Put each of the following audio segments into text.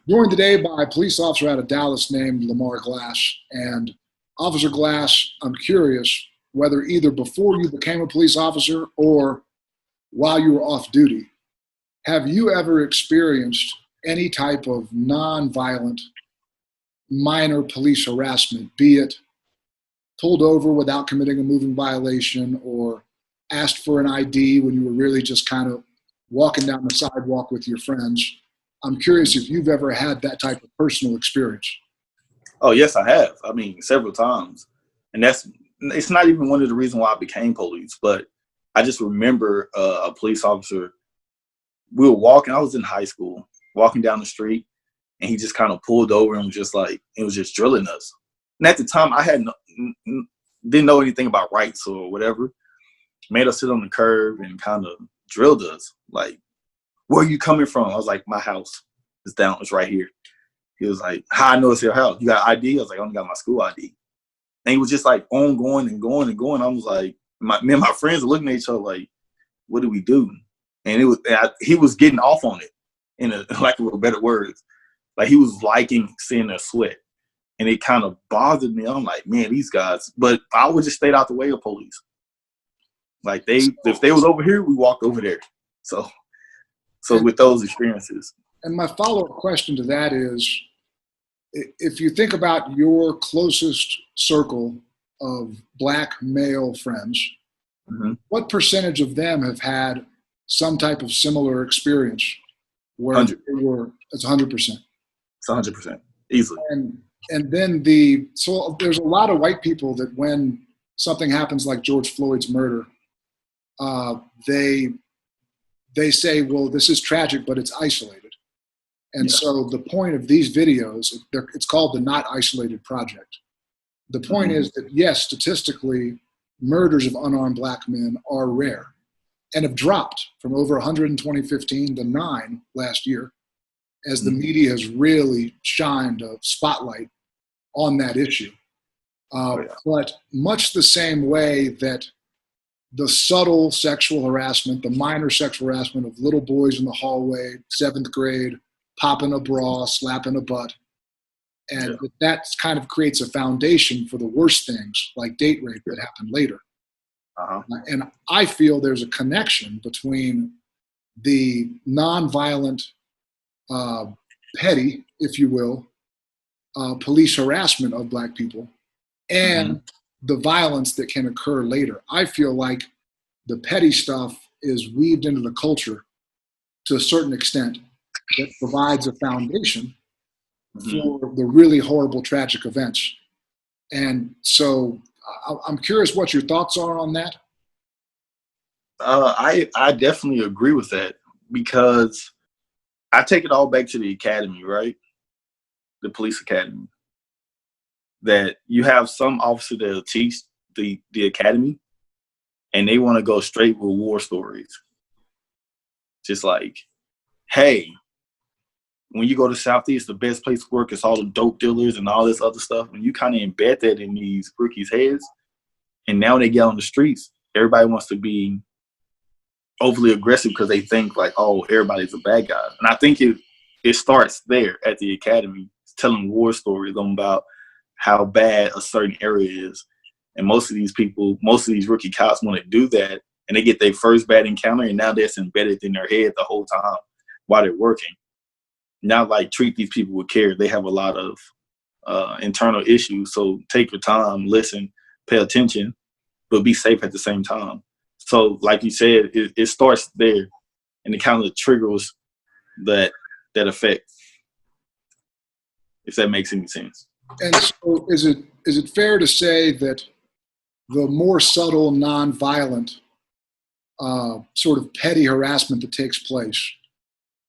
Joined today by a police officer out of Dallas named Lamar Glass. And Officer Glass, I'm curious whether either before you became a police officer or while you were off duty, have you ever experienced any type of nonviolent minor police harassment, be it pulled over without committing a moving violation or asked for an ID when you were really just kind of walking down the sidewalk with your friends? I'm curious if you've ever had that type of personal experience. Oh, yes, I have. I mean, several times. And it's not even one of the reasons why I became police, but I just remember a police officer. We were walking, I was in high school, walking down the street, and he just kind of pulled over and was just like, it was just drilling us. And at the time, I didn't know anything about rights or whatever. Made us sit on the curb and kind of drilled us. Like, where are you coming from? I was like, my house is down. It's right here. He was like, how I know it's your house? You got ID? I was like, I only got my school ID. And he was just like on going and going and going. I was like, me and my friends were looking at each other like, what do we do? And he was getting off on it, in a lack of better words. Like, he was liking seeing their sweat. And it kind of bothered me. I'm like, man, these guys. But I would just stayed out the way of police. Like, if they was over here, we walked over there. So with those experiences. And my follow-up question to that is, if you think about your closest circle of Black male friends, what percentage of them have had some type of similar experience where 100. It's 100%? It's 100%, easily. And then so there's a lot of white people that when something happens like George Floyd's murder, they say, well, this is tragic, but it's isolated. And so the point of these videos, it's called the Not Isolated Project. The point is that, yes, statistically, murders of unarmed Black men are rare and have dropped from over 100 in 2015 to 9 last year, as the media has really shined a spotlight on that issue. But much the same way that the subtle sexual harassment, the minor sexual harassment of little boys in the hallway, 7th grade, popping a bra, slapping a butt, and that kind of creates a foundation for the worst things like date rape that happen later. And I feel there's a connection between the nonviolent, petty, if you will, police harassment of Black people and the violence that can occur later. I feel like the petty stuff is weaved into the culture to a certain extent that provides a foundation for the really horrible, tragic events. And so I'm curious what your thoughts are on that. I definitely agree with that, because I take it all back to the academy, right? The police academy. That you have some officer that'll teach the academy, and they want to go straight with war stories. Just like, hey, when you go to Southeast, the best place to work is all the dope dealers and all this other stuff. And you kind of embed that in these rookies' heads. And now they get on the streets, everybody wants to be overly aggressive because they think like, oh, everybody's a bad guy. And I think it starts there at the academy, telling war stories about how bad a certain area is. And most of these rookie cops want to do that, and they get their first bad encounter, and now that's embedded in their head the whole time while they're working. Not like treat these people with care. They have a lot of internal issues. So take your time, listen, pay attention, but be safe at the same time. So like you said, it starts there, and it kind of triggers that effect, if that makes any sense. And so is it fair to say that the more subtle, nonviolent, sort of petty harassment that takes place,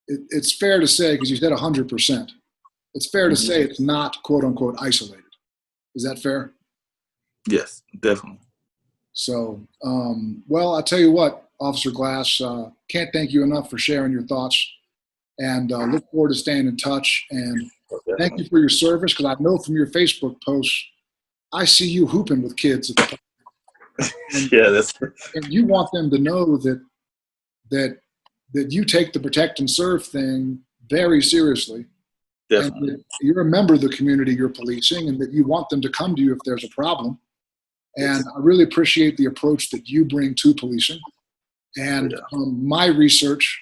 it's fair to say, because you said 100%, it's fair to say it's not, quote unquote, isolated. Is that fair? Yes, definitely. So, well, I'll tell you what, Officer Glass, can't thank you enough for sharing your thoughts, and look forward to staying in touch. And thank you for your service, because I know from your Facebook posts, I see you hooping with kids at the time. And you want them to know that you take the protect and serve thing very seriously, and Definitely. that you're a member of the community you're policing, and that you want them to come to you if there's a problem. And I really appreciate the approach that you bring to policing. And Yeah. from my research,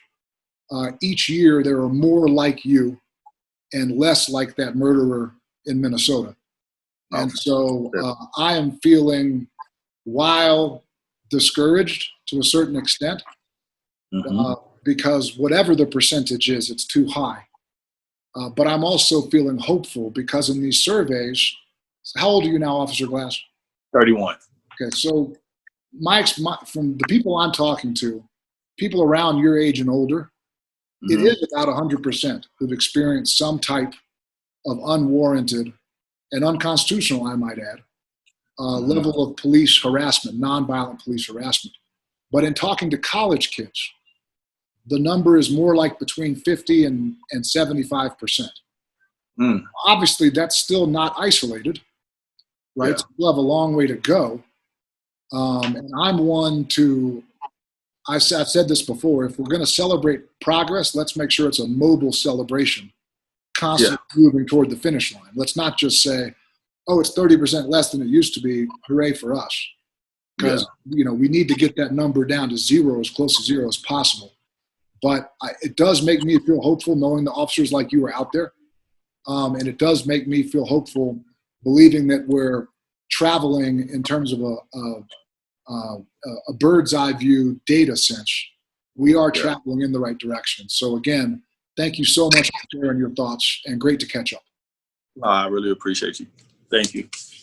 each year there are more like you and less like that murderer in Minnesota. And so I am feeling, while discouraged to a certain extent, because whatever the percentage is, it's too high. But I'm also feeling hopeful because in these surveys, how old are you now, Officer Glass? 31. Okay, so from the people I'm talking to, people around your age and older, it is about 100% who've experienced some type of unwarranted and unconstitutional, I might add, level of police harassment, nonviolent police harassment. But in talking to college kids, the number is more like between 50 and 75%. Obviously, that's still not isolated, right? Yeah. So we'll have a long way to go. And I'm one to, I've said this before, if we're going to celebrate progress, let's make sure it's a mobile celebration, constantly moving toward the finish line. Let's not just say, oh, it's 30% less than it used to be, hooray for us. Because, we need to get that number down to zero, as close to zero as possible. But it does make me feel hopeful knowing the officers like you are out there. And it does make me feel hopeful believing that we're traveling in terms of a bird's eye view data sense. We are traveling in the right direction. So again, thank you so much for sharing your thoughts, and great to catch up. I really appreciate you. Thank you.